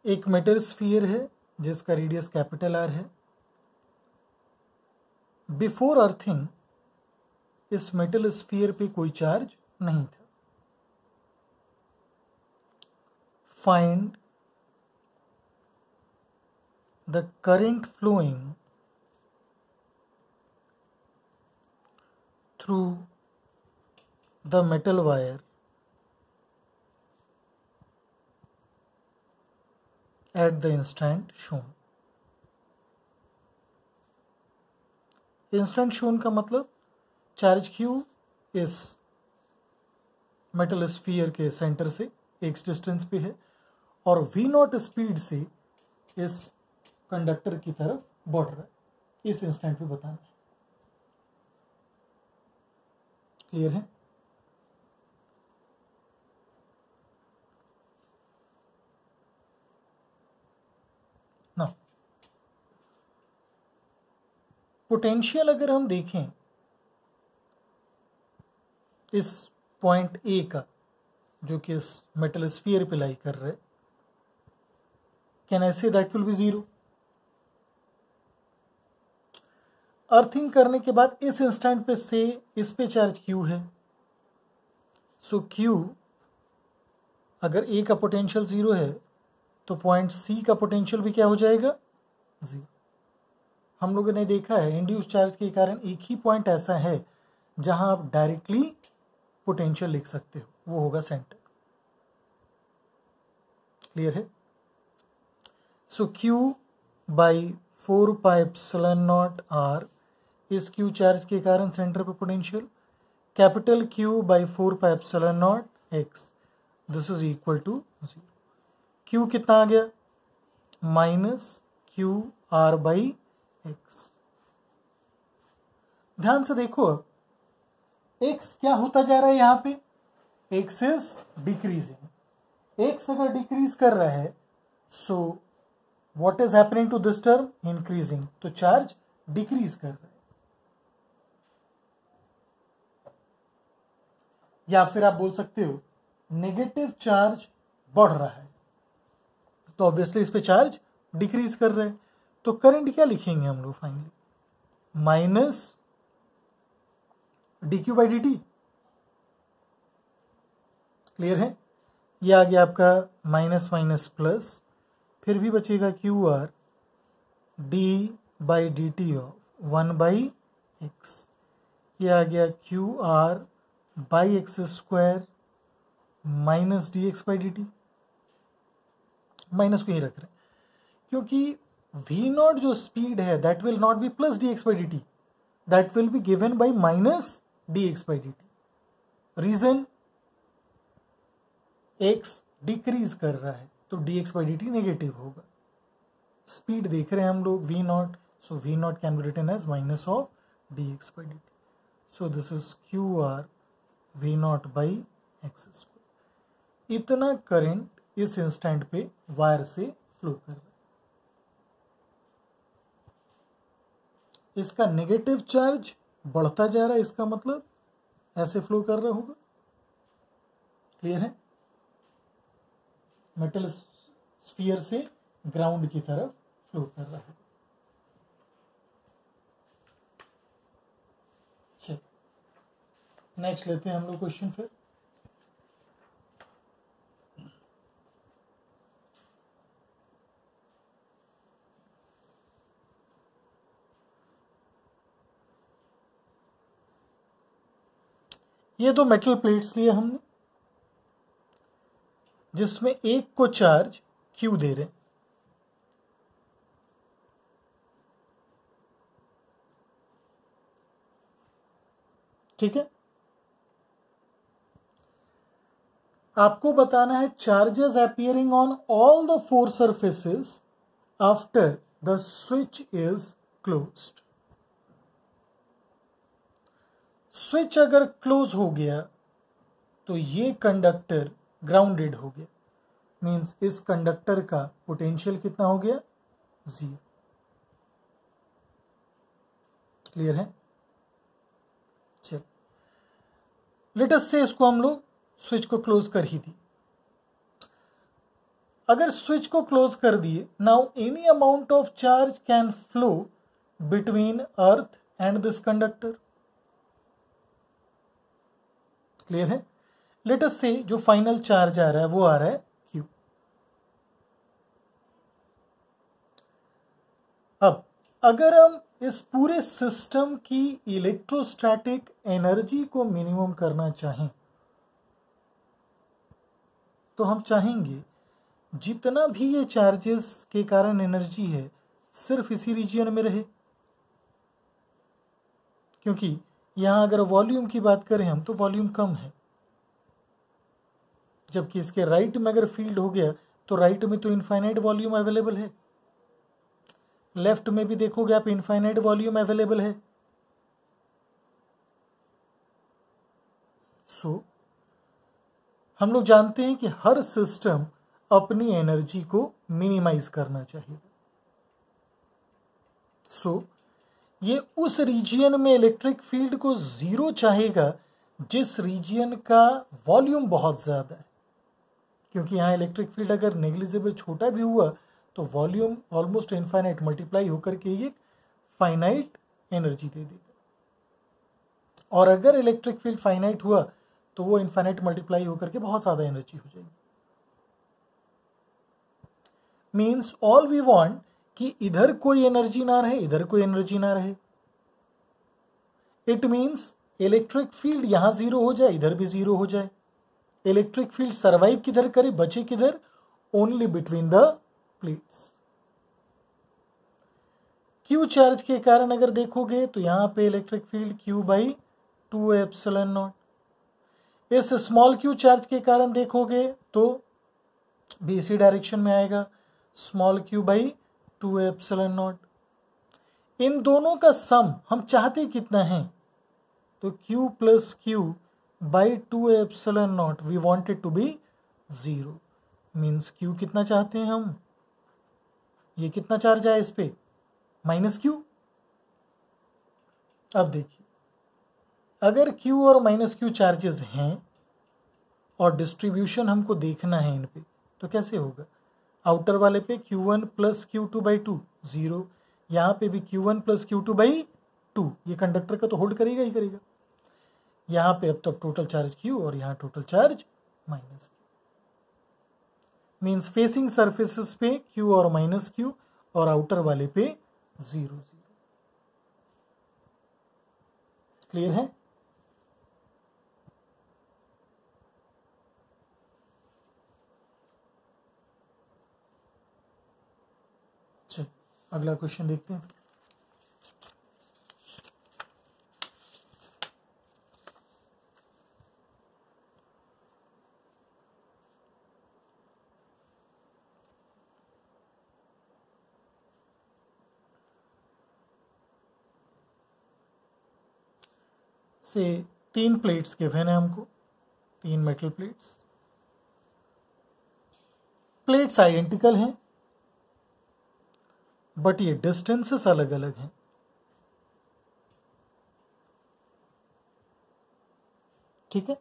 एक metal sphere है जिसका रेडियस कैपिटल आर है। बिफोर अर्थिंग इस मेटल स्फीयर पे कोई चार्ज नहीं था। Find the current flowing through the metal wire at the instant shown। Instant shown का मतलब चार्ज Q इस मेटल स्फीयर के सेंटर से x डिस्टेंस पे है और V0 स्पीड से इस कंडक्टर की तरफ बढ़ रहा है, इस इंस्टेंट पे बताना है। क्लियर है? ना पोटेंशियल अगर हम देखें इस पॉइंट ए का जो कि इस मेटल स्फीयर पे लाई कर रहा है, can I say that will B zero. Earthing करने के बाद इस इंस्टेंट पे से इस पे चार्ज Q है, सो Q अगर A का पोटेंशियल जीरो है तो पॉइंट C का पोटेंशियल भी क्या हो जाएगा? जीरो। हम लोगों ने देखा है इंड्यूस चार्ज के कारण एक ही पॉइंट ऐसा है जहां आप डायरेक्टली पोटेंशियल लिख सकते हो, वो होगा सेंटर। क्लियर है? So Q by 4 pi epsilon naught R, इस Q चार्ज के कारण सेंटर पे potential capital Q by 4 pi epsilon naught X, this is equal to zero. Q कितना आ गया? Minus Q R by X। ध्यान से देखो अब X क्या होता जा रहा है यहां पे? X is decreasing. X अगर डिक्रीज कर रहा है so what is happening to this term? Increasing. तो चार्ज डिक्रीज कर रहा है। या फिर आप बोल सकते हो नेगेटिव चार्ज बढ़ रहा है, तो ऑब्वियसली इस पे चार्ज डिक्रीज कर रहा है। तो करंट क्या लिखेंगे हम लोग finally? Minus dq by dt। Clear है? ये आ गया आपका माइनस माइनस प्लस, फिर भी बचेगा QR d by D T of 1 by x. ये आ गया QR by X square minus D X by D T. Minus को ही रख रहे हैं क्योंकि V0 जो स्पीड है that will not be plus D X by D T, that will be given by minus D X by D T. Reason x decrease कर रहा है तो D X by D T negative होगा। Speed देख रहे हैं हम लोग V0, so V0 can be written as minus of D X by D T. So this is QR V0 by X square. इतना करंट इस इंस्टेंट पे wire से फ्लो कर रहा है। इसका नेगेटिव चार्ज बढ़ता जा रहा है, इसका मतलब ऐसे फ्लो कर रहा होगा। क्लियर है? मेटल स्फीयर से ग्राउंड की तरफ फ्लो कर रहा है। चलिए नेक्स्ट लेते हैं हम लोग क्वेश्चन फिर। ये दो मेटल प्लेट्स लिए हमने जिसमें एक को चार्ज Q दे रहे हैं। ठीक है? आपको बताना है charges appearing on all the 4 surfaces after the switch is closed. Switch अगर क्लोज हो गया तो ये कंडक्टर ग्राउंडेड हो गया, मीन्स इस कंडक्टर का पोटेंशियल कितना हो गया? जीरो। क्लियर है? चलो लेट अस से इसको हम लोग स्विच को क्लोज कर ही दी। अगर स्विच को क्लोज कर दिए, now any amount of charge can flow between earth and this conductor. Clear है? लेट अस से जो फाइनल चार्ज आ रहा है वो आ रहा है Q। अब अगर हम इस पूरे सिस्टम की इलेक्ट्रोस्टैटिक एनर्जी को मिनिमम करना चाहें तो हम चाहेंगे जितना भी ये चार्जेस के कारण एनर्जी है सिर्फ इसी रीजियन में रहे, क्योंकि यहां अगर वॉल्यूम की बात करें हम तो वॉल्यूम कम है, जबकि इसके राइट में अगर फील्ड हो गया तो राइट में तो इनफाइनाइट वॉल्यूम अवेलेबल है, लेफ्ट में भी देखोगे आप इनफाइनाइट वॉल्यूम अवेलेबल है। सो हम लोग जानते हैं कि हर सिस्टम अपनी एनर्जी को मिनिमाइज करना चाहिए। सो ये उस रीजियन में इलेक्ट्रिक फील्ड को जीरो चाहेगा जिस रीजियन का वॉल्यूम बहुत ज्यादा है, क्योंकि यहां इलेक्ट्रिक फील्ड अगर नेग्लिजिबल छोटा भी हुआ तो वॉल्यूम ऑलमोस्ट इनफाइनाइट मल्टीप्लाई होकर के ये फाइनाइट एनर्जी दे देगा, और अगर इलेक्ट्रिक फील्ड फाइनाइट हुआ तो वो इनफाइनाइट मल्टीप्लाई होकर के बहुत ज्यादा एनर्जी हो जाएगी। मीन्स ऑल वी वांट कि इधर कोई एनर्जी ना रहे, इधर कोई एनर्जी ना रहे। इट मीन्स इलेक्ट्रिक फील्ड यहां जीरो हो जाए, इधर भी जीरो हो जाए। इलेक्ट्रिक फील्ड सर्वाइव किधर करे, बचे किधर? Only between the plates. Q charge के कारण अगर देखोगे तो यहां पे इलेक्ट्रिक फील्ड Q/2ε0। इस स्मॉल क्यू चार्ज के कारण देखोगे तो भी इसी डायरेक्शन में आएगा, स्मॉल Q/2ε0। इन दोनों का सम हम चाहते कितना है? तो Q+Q/2ε0 we wanted to be 0। Means Q कितना चाहते हैं हम? ये कितना चार्ज आया इस पे? -Q। अब देखिए, अगर Q और -Q चार्जेस हैं और डिस्ट्रीब्यूशन हमको देखना है इन पे, तो कैसे होगा? आउटर वाले पे Q1 + Q2/2 0, यहां पे भी Q1 + Q2/2, ये कंडक्टर का तो होल्ड करेगा ही करेगा। यहां पे अब तक टोटल चार्ज Q और यहां total charge -Q। Means facing surfaces पे Q और -Q और आउटर वाले पे 0 0। क्लियर है? चलिए अगला क्वेश्चन देखते हैं। से 3 प्लेट्स गिवन है हमको, 3 मेटल प्लेट्स। प्लेट्स आइडेंटिकल हैं बट ये डिस्टेंसेस अलग अलग हैं। ठीक है?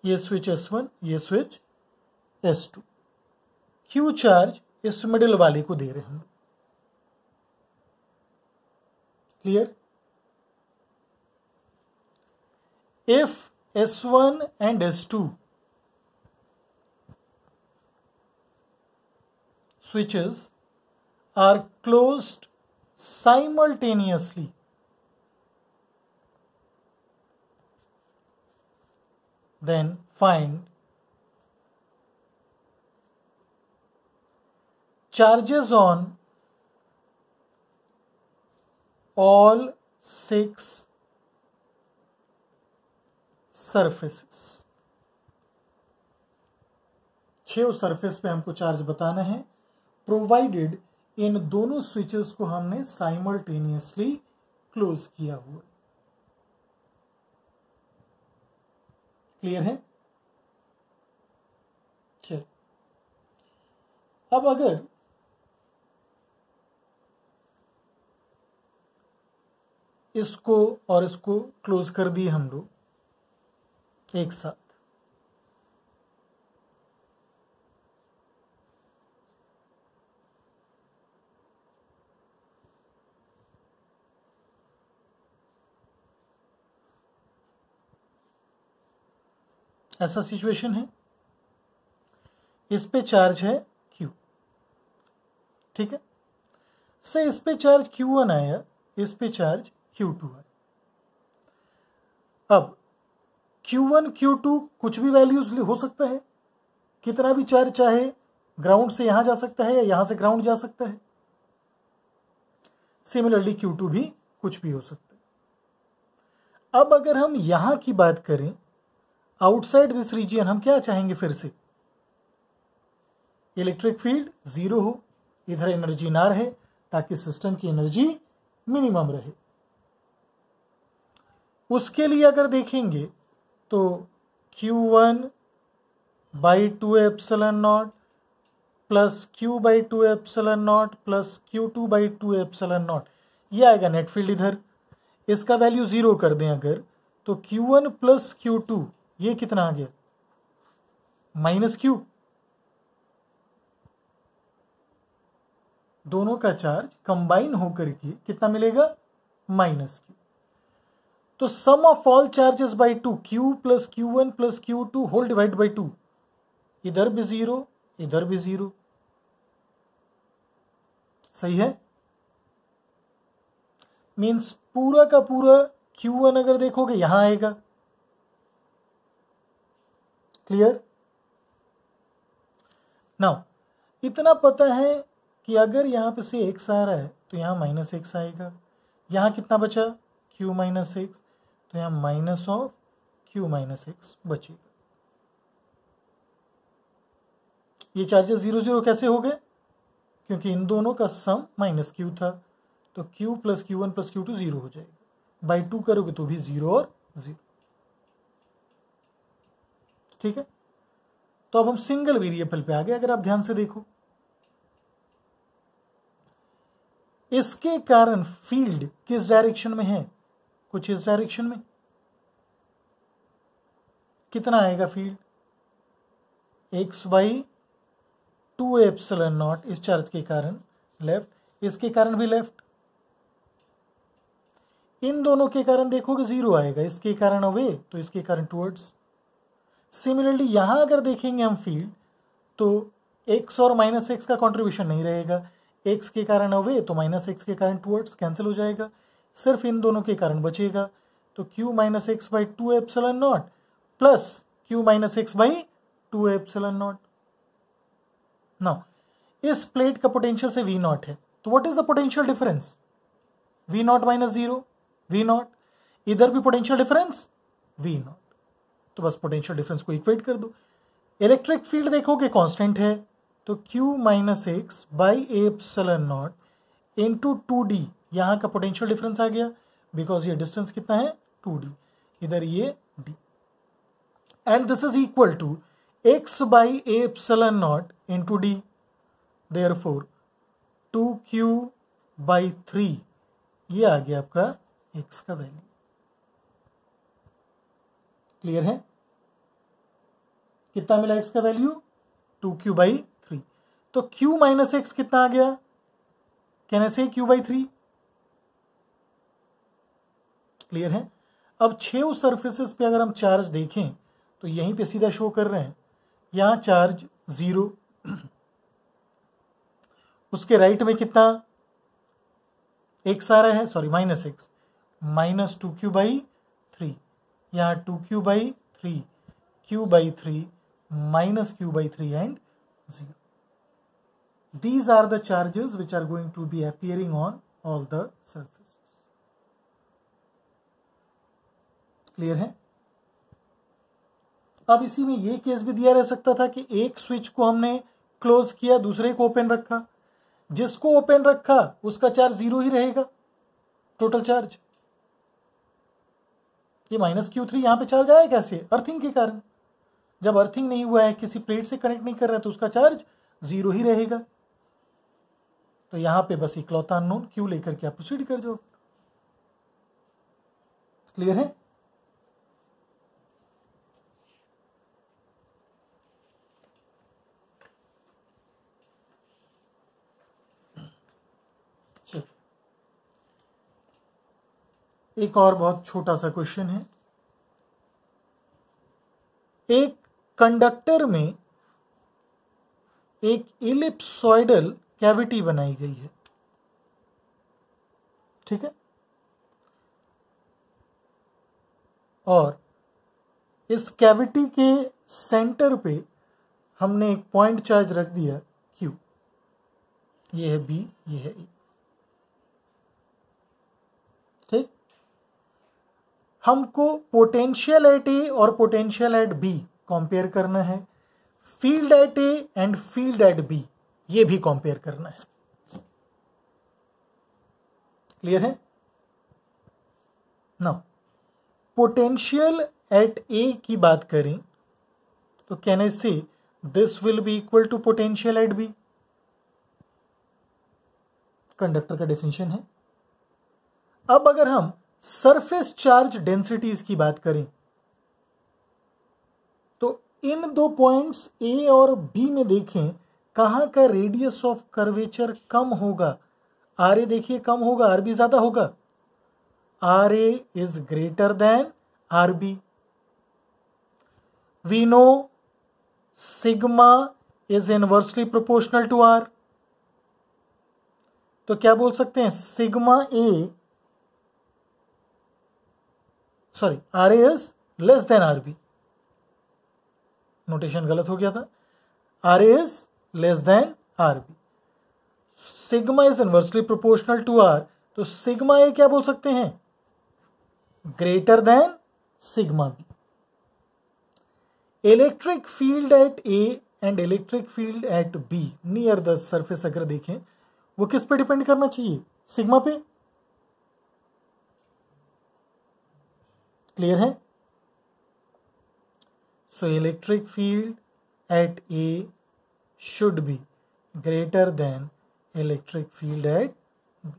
ये स्विच S1, ये स्विच S2। Q चार्ज इस मिडिल वाले को दे रहे हैं। Clear? If S1 and S2 switches are closed simultaneously, then find charges on all 6 surfaces. 6 surface पे हमको चार्ज बताना है, प्रोवाइडेड इन दोनों स्विचेस को हमने साइमल्टेनियसली क्लोज किया हुआ। क्लियर है? चलिए अब अगर इसको और इसको क्लोज कर दिए हम लोग एक साथ। ऐसा सिचुएशन है, इस पे चार्ज है Q, ठीक है। से इस पे चार्ज Q1 आया, इस पे चार्ज Q2 आया। अब Q1 Q2 कुछ भी वैल्यूज हो सकता है, कितना भी चार्ज चाहे ग्राउंड से यहां जा सकता है या यहां से ग्राउंड जा सकता है। सिमिलरली Q2 भी कुछ भी हो सकता है। अब अगर हम यहां की बात करें, आउटसाइड दिस रीजियन, हम क्या चाहेंगे फिर से, इलेक्ट्रिक फील्ड जीरो हो, इधर एनर्जी ना रहे, ताकि सिस्टम की एनर्जी मिनिमम रहे। उसके लिए अगर देखेंगे तो Q1 by 2 epsilon not plus Q by 2 epsilon not plus Q2 by 2 epsilon not, ये आएगा नेट फील्ड। इधर इसका वैल्यू जीरो कर दें अगर, तो Q1 प्लस Q2, ये कितना आ गया, माइनस Q। दोनों का चार्ज कंबाइन होकर के कितना मिलेगा, माइनस Q। तो sum of all charges by 2, Q plus Q1 plus Q2 whole divide by 2, इधर भी जीरो, इधर भी जीरो, सही है। मींस पूरा का पूरा Q1 अगर देखोगे यहां आएगा, क्लियर। नाउ इतना पता है कि अगर यहां पे से x आ रहा है तो यहां माइनस x आएगा, यहां कितना बचा, Q माइनस x, तो यहां minus of Q minus x बचेगा। ये चार्जेस जीरो जीरो कैसे हो गए, क्योंकि इन दोनों का सम माइनस Q था, तो Q plus Q1 plus Q2 zero हो जाएगा। बाई 2 करोगे तो भी जीरो और जीरो, ठीक है। तो अब हम सिंगल वेरिएबल पे आ गए। अगर आप ध्यान से देखो, इसके कारण फील्ड किस डायरेक्शन में है, कुछ इस डायरेक्शन में। कितना आएगा field, x by 2 epsilon not, इस चार्ज के कारण लेफ्ट, इसके कारण भी लेफ्ट। इन दोनों के कारण देखोगे जीरो आएगा, इसके कारण अवे तो इसके कारण टुवर्ड्स। सिमिलरली यहां अगर देखेंगे हम फील्ड, तो x और माइनस एक्स का कॉन्ट्रीब्यूशन नहीं रहेगा, x के कारण अवे तो माइनस एक्स के कारण टुवर्ड्स कैंसिल हो जाएगा, सिर्फ इन दोनों के कारण बचेगा। तो Q minus x by 2 epsilon not plus Q minus x by 2 epsilon not. Now इस प्लेट का पोटेंशियल से V नॉट है, तो what is the potential difference, V not minus zero, V not, इधर भी पोटेंशियल डिफरेंस V नॉट, तो बस potential difference को इक्वेट कर दो। इलेक्ट्रिक फील्ड देखोगे कांस्टेंट है, तो Q minus x by epsilon naught into 2D, यहां का पोटेंशियल डिफरेंस आ गया, बिकॉज ये डिस्टेंस कितना है 2D, इधर ये D, and this is equal to x by epsilon naught into D, therefore 2Q by 3, ये आ गया आपका x का वैल्यू। क्लियर है, कितना मिला x का वैल्यू, 2Q बाई 3। तो Q माइनस एक्स कितना आ गया, कहने से Q बाई 3। क्लियर है। अब 6 सरफेसेस पे अगर हम चार्ज देखें तो यहीं पे सीधा शो कर रहे हैं, यहां चार्ज जीरो, उसके राइट में कितना x आ रहा है, sorry minus x, minus 2Q by 3, यहाँ 2Q by 3, Q by 3, minus Q by 3 and 0. These are the charges which are going to be appearing on all the surfaces. Clear है। अब इसी में ये केस भी दिया रह सकता था कि एक स्विच को हमने क्लोज किया, दूसरे को ओपन रखा, जिसको ओपन रखा उसका चार्ज जीरो ही रहेगा, टोटल चार्ज। ये माइनस Q3 यहां पे चार्ज आया कैसे, अर्थिंग के कारण। जब अर्थिंग नहीं हुआ है, किसी प्लेट से कनेक्ट नहीं कर रहे, तो उसका चार्ज जीरो ही रहेगा। तो यहां पे बस इकलौता अननोन Q लेकर के आप प्रोसीड कर जाओ। क्लियर है? चलो, एक और बहुत छोटा सा क्वेश्चन है। एक कंडक्टर में एक इलिप्सॉइडल कैविटी बनाई गई है, ठीक है, और इस कैविटी के सेंटर पे हमने एक पॉइंट चार्ज रख दिया Q। ये है B, ये है A, ठीक। हमको पोटेंशियल एट A और पोटेंशियल एट B कंपेयर करना है, field at A and field at B ये भी कंपेयर करना है। क्लियर है? नाउ पोटेंशियल एट A की बात करें तो can I say this will be equal to potential at B, conductor का डेफिनेशन है। अब अगर हम सरफेस चार्ज डेंसिटीज की बात करें तो इन दो पॉइंट्स A और B में देखें कहां का रेडियस ऑफ कर्वेचर कम होगा। RA देखिए कम होगा, RB ज्यादा होगा। RA is greater than RB। We know sigma is inversely proportional to R। तो क्या बोल सकते हैं, sigma A, sorry RA is less than RB। Notation गलत हो गया था, RA is less than RB। Sigma is inversely proportional to R, तो सिग्मा A क्या बोल सकते हैं, greater than sigma B। Electric field at A and electric field at B near the surface अगर देखें वो किस पे डिपेंड करना चाहिए, सिग्मा पे। क्लियर है? So electric field at A should be greater than electric field at B।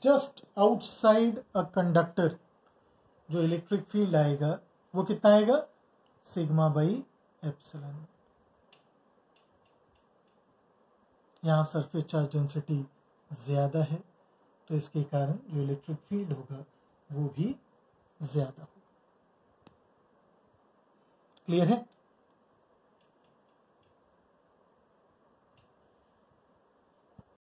Just outside a conductor जो इलेक्ट्रिक फील्ड आएगा वो कितना आएगा, सिग्मा बाई एप्सिलॉन। यहाँ सरफेस चार्ज डेंसिटी ज्यादा है तो इसके कारण जो इलेक्ट्रिक फील्ड होगा वो भी ज्यादा होगा। क्लियर है?